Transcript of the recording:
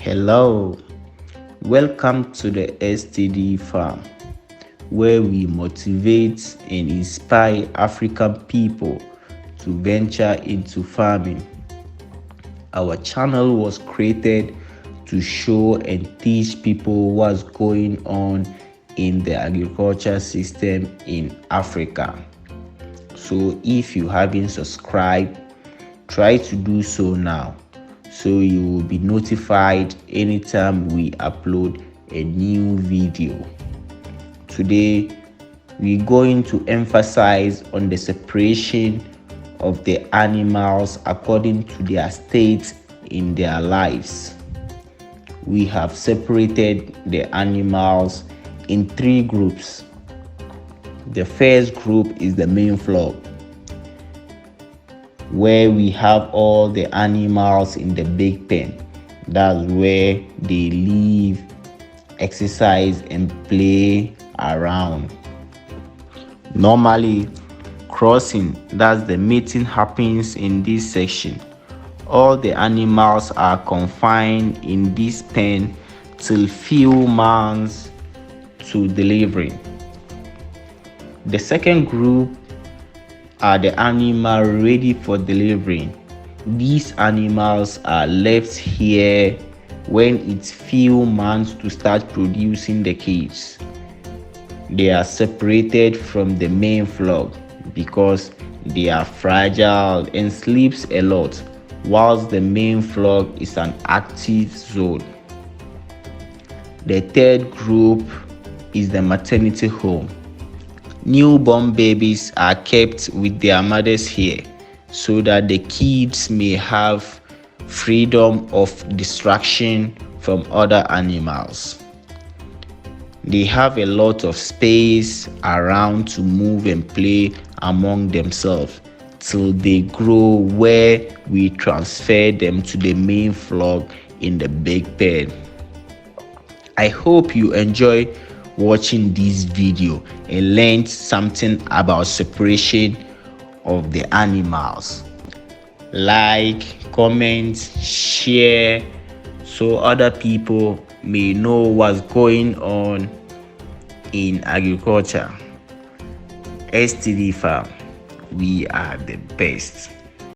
Hello, welcome to the STD Farm, where we motivate and inspire African people to venture into farming. Our channel was created to show and teach people what's going on in the agriculture system in Africa. So if you haven't subscribed, try to do so now, so you will be notified anytime we upload a new video. Today we're going to emphasize on the separation of the animals according to their state in their lives. We have separated the animals in three groups. The first group is the main flock, where we have all the animals in the big pen. That's where they live, exercise and play around. Normally, crossing, that's the mating, happens in this section. All the animals are confined in this pen till few months to delivery. The second group are the animals ready for delivery. These animals are left here when it's few months to start producing the cage. They are separated from the main flock because they are fragile and sleeps a lot, whilst the main flock is an active zone. The third group is the maternity home. Newborn babies are kept with their mothers here so that the kids may have freedom of distraction from other animals. They have a lot of space around to move and play among themselves till they grow, where we transfer them to the main flock in the big pen. I hope you enjoy watching this video and learned something about separation of the animals. Like, comment, share, so other people may know what's going on in agriculture. STD Farm, we are the best.